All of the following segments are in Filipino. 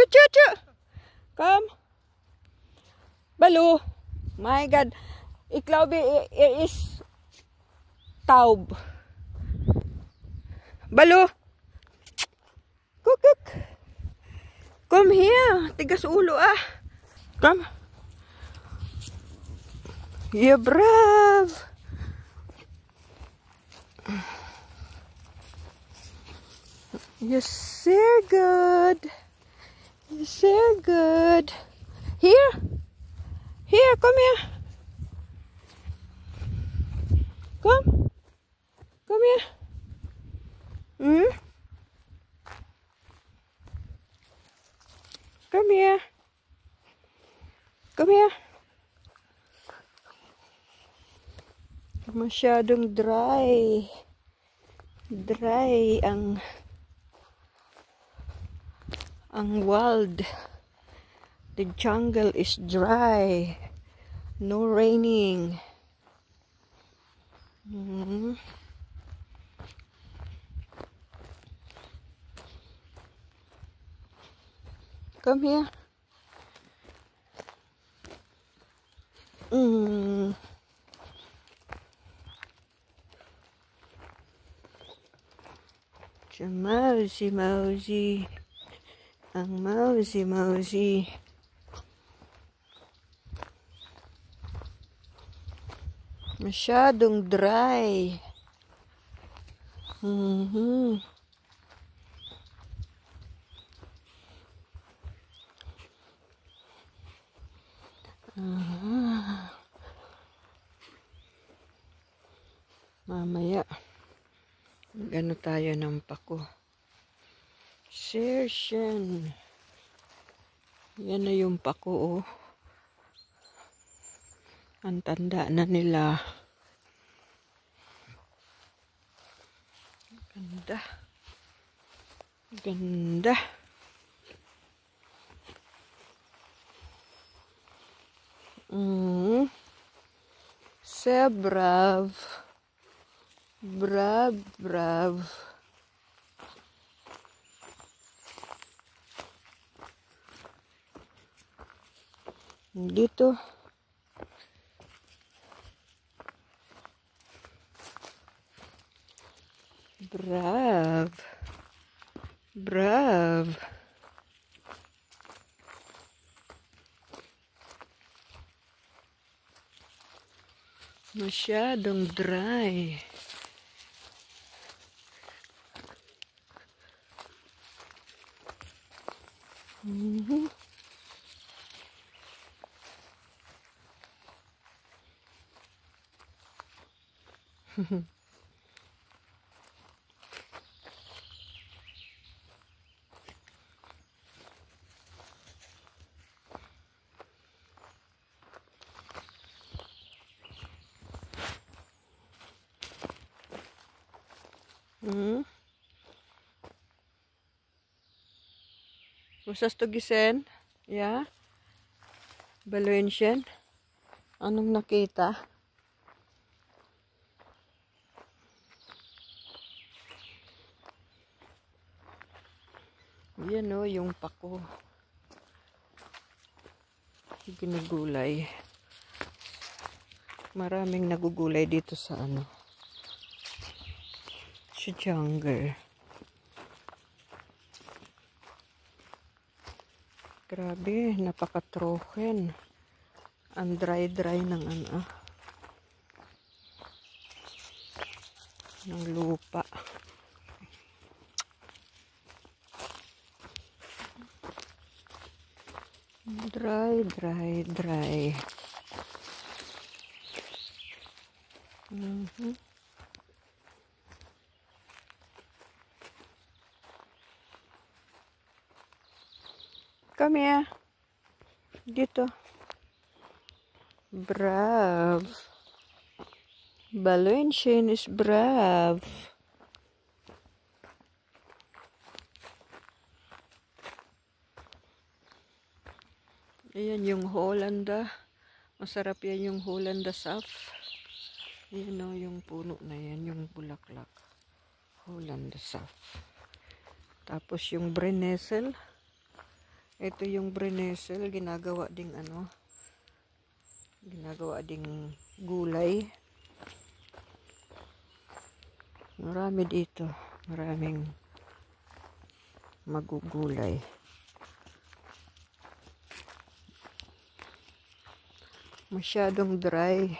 Choo, choo, choo. Come. Balu. My God. Iklaw is taub. Balu. Cook. Come here. Tigas ulo ah. Come. You're brave. You're so good. You're so good. Here. Here, come here. Come. Come here. Come here. Come here. Masyadong dry. Dry ang wild. The jungle is dry. No raining. Come here. Mosey. Ang Mosey. Masyadong dry. Mamaya ano tayo ng pako. Session. Yan na yung pako, oh. Ang tanda na nila. Ganda. Ganda. So brave. Brave. Dito. Brave. Masyadong dry. Usas to gisen? Yeah? Baluin siyan? Anong nakita? Yan o, yung pako. Ginugulay. Maraming nagugulay dito sa sa jungle. Grabe, napakatroken. Ang dry ng ng lupa. Dry. Come here. Dito. Brave. Baluinshin is brave. Ayan yung Hollanda. Masarap yan yung Hollanda sap. Ayan o, yung puno na yan, yung bulaklak. Hollanda sap. Tapos yung Brennesseln. Ito yung brenessel, ginagawa ding ano, ginagawa ding gulay. Marami dito, maraming magugulay. Masyadong dry.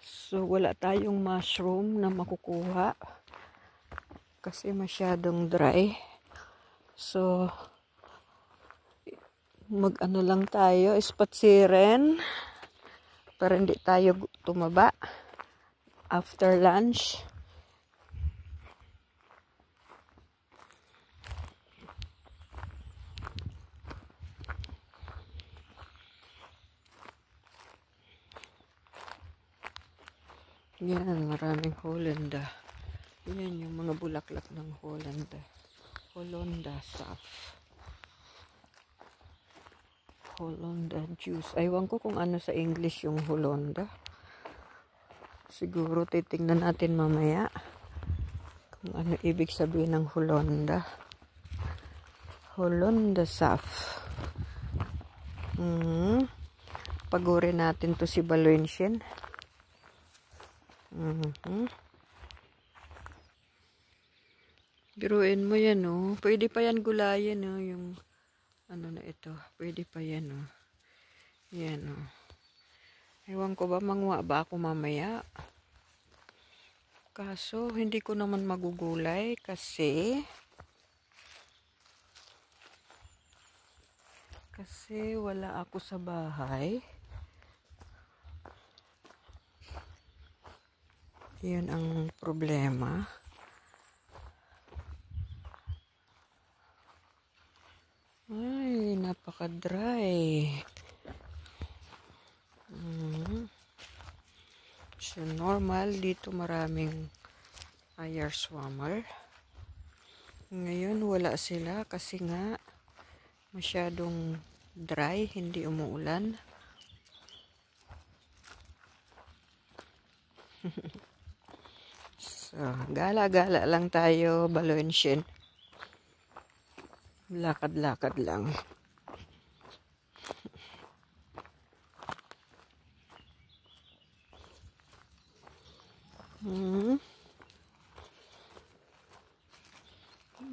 So wala tayong mushroom na makukuha kasi masyadong dry. So mag-ano lang tayo, ispatsiren para hindi tayo tumaba after lunch. Yan, maraming Holanda. Yan yung mga bulaklak ng Holanda. Holanda Saf. Holanda juice. Aywan ko kung ano sa English yung Holanda. Siguro titingnan natin mamaya kung ano ibig sabihin ng Holanda. Holanda Saf. Pagurin natin to si Valencian. Biruin mo yan, oh. Pwede pa yan gulayin, oh. Yung ano na ito. Pwede pa yan, oh. Yan, oh. Ewan ko ba, manguha ba ako mamaya? Kaso, hindi ko naman magugulay kasi wala ako sa bahay. Yan ang problema. Ay, napaka-dry. So, normal, dito maraming Eierswammer. Ngayon, wala sila kasi nga masyadong dry, hindi umuulan. So, gala-gala lang tayo, Valencian. Lakad-lakad lang.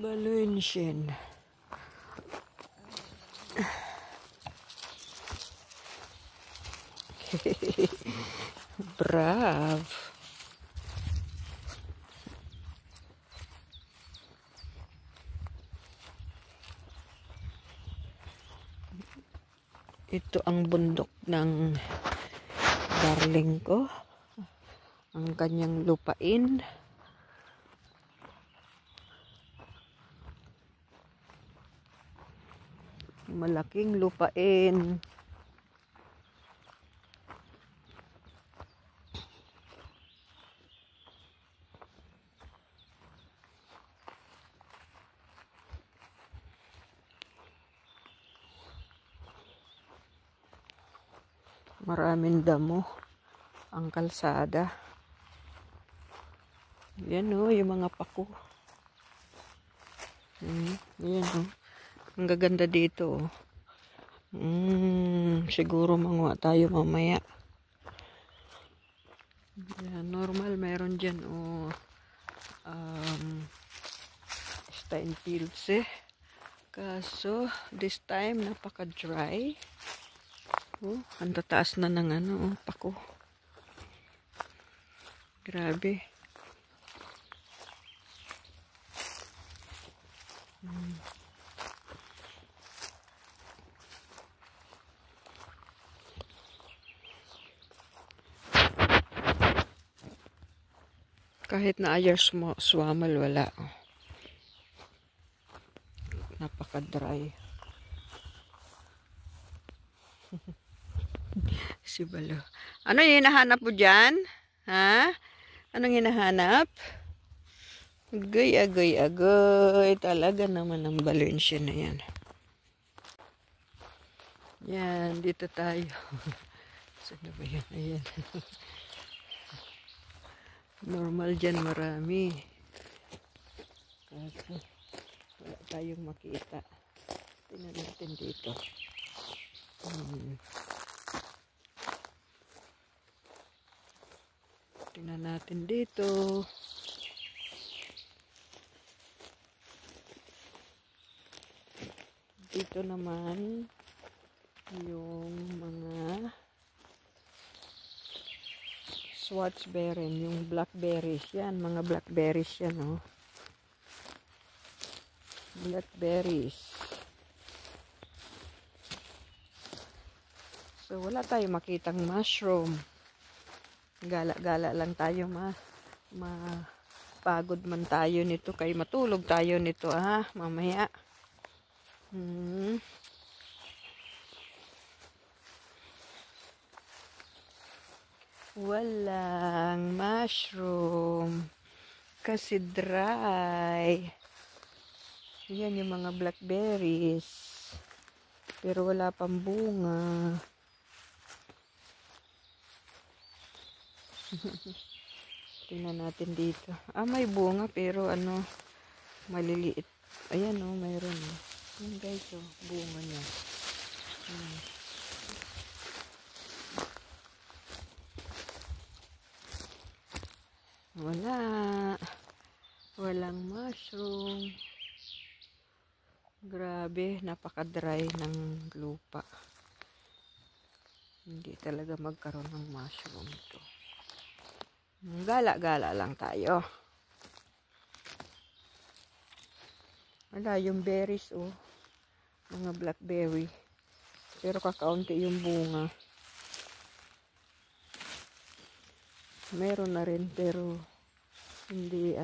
Valencian. Brave. Ito ang bundok ng darling ko. Ang kanyang lupain. Malaking lupain. Maraming damo ang kalsada. Yan o, yung mga pako. Yan o. Ang gaganda dito o. Siguro manguha tayo mamaya. Yan, normal meron dyan o. Steinpilze. Kaso, this time napaka-dry. Oh, ang tataas na ng ano, oh, pako. Grabe. Kahit na Eierswammer wala. Napaka-dry. Si Balo. Ano yung hinahanap mo dyan? Ha? Anong hinahanap? Agoy, agoy, agoy. Talaga naman ang Valencian na yan. Yan, dito tayo. Saan ba yan? Ayan. Normal dyan marami. Kaso, wala tayong makita. Tingnan natin dito. Tingnan natin dito. Dito naman yung mga Schwarzbeeren, yung blackberries. Yan, mga blackberries yan, oh. Blackberries. So, wala tayong makitang mushroom. Gala-gala lang tayo, mapagod man tayo nito, kay matulog tayo nito, mamaya. Walang mushroom kasi dry. Yan yung mga blackberries, pero wala pang bunga. Tingnan natin dito. May bunga pero maliliit. Ayan, mayroon. Yan guys, bunga niya. Walang mushroom. Grabe, napaka-dry ng lupa. Hindi talaga magkaroon ng mushroom ito. Gala-gala lang tayo. Wala yung berries, mga blackberry. Pero kakaunti yung bunga. Meron na rin pero hindi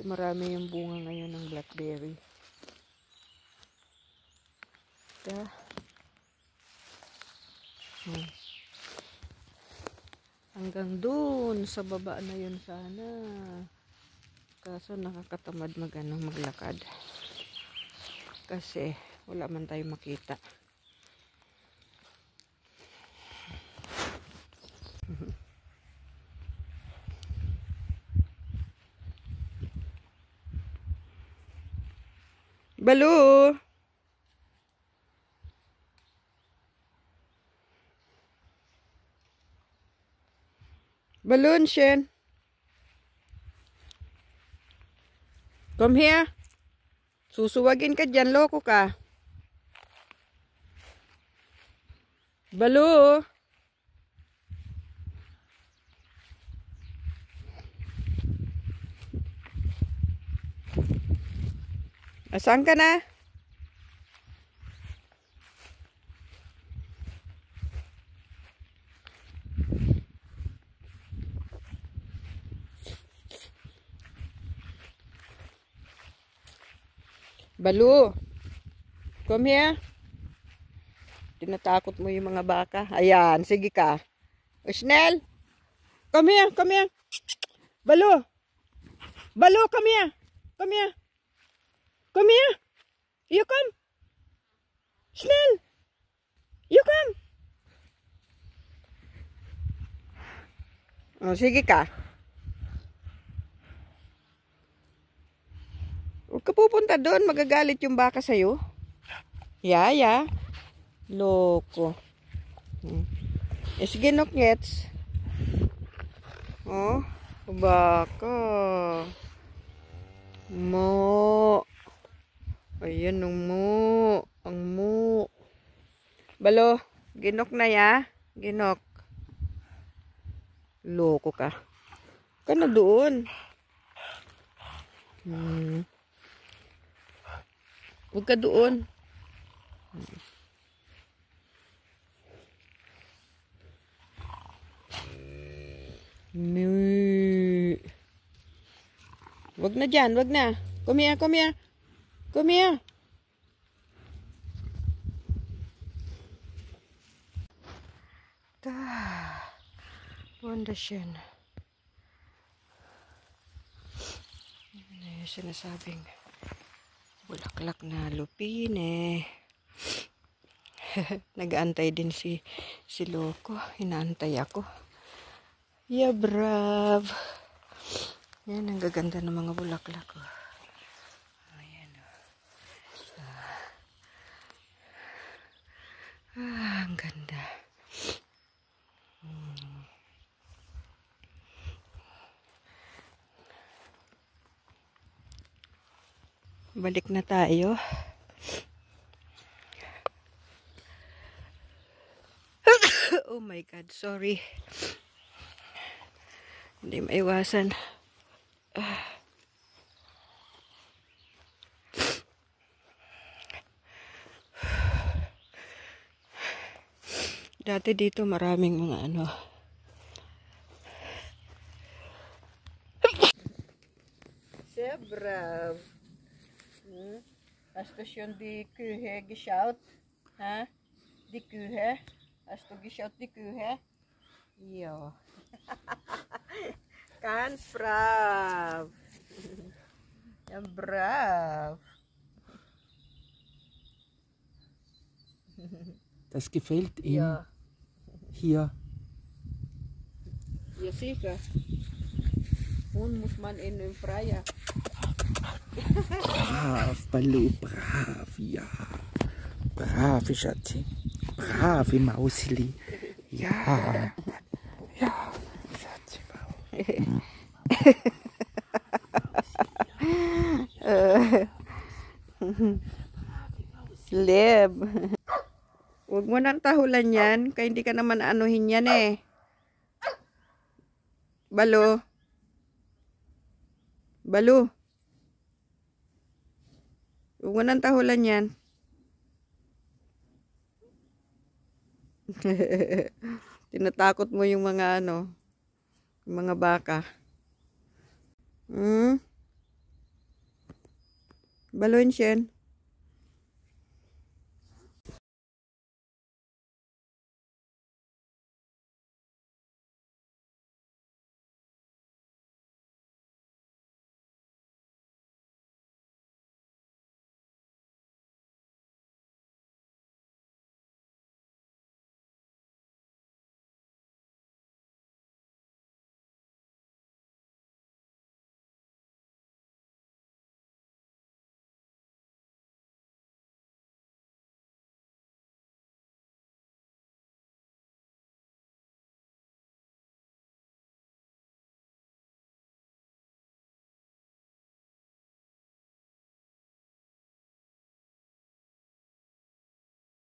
marami yung bunga ngayon ng blackberry. Hanggang dun sa baba na yun sana. Kaso nakakatamad maglakad. Kasi wala man tayong makita. Balu! Balloon, Shen. Come here. Susuwagin ka dyan, loko ka. Balu! Asan ka na? Balu, come here. Tinatakot mo yung mga baka. Ayan, sige ka. Snell, come here, come here. Balu, Balu, come here. Come here. Come here. You come. Snell, you come. Sige ka. Huwag ka pupunta doon. Magagalit yung baka sa'yo. Yaya. Loko. Sige, Noknets. Baka. Mo. Ayan, mo. Ang mo. Balo. Ginok na ya. Ginok. Loko ka. Ka na doon. Huwag ka doon. Wag na dyan, wag na. Come here, come here. Come here. Wondershun. Ano yung sinasabing bulaklak na lupine. Nag-aantay din si Loko. Inaantay ako. Yeah, brav. Yan, ang gaganda ng mga bulaklak. Ayan. Ang ganda. Balik na tayo. Oh my God, sorry. Hindi maiwasan. Dati dito maraming mga ano. Sebra. Hast du schon die Kühe geschaut? Ha? Die Kühe? Hast du geschaut, die Kühe? Ja. Ganz brav. Ja, brav. Das gefällt ihm. Ja. Hier. Ja, sicher. Hund muss man in den Freier. Brav, Baloo, brav, ja. Brav, Schatzi. Brav, Mausli. Ja. Ja, Schatzi, Leb. Huwag mo nang tahulan yan, kaya hindi ka naman anuhin yan eh. Balo. Balo. Huwag mo nang tahulan yan. Tinatakot mo yung mga ano, yung mga baka. Balo, Shen.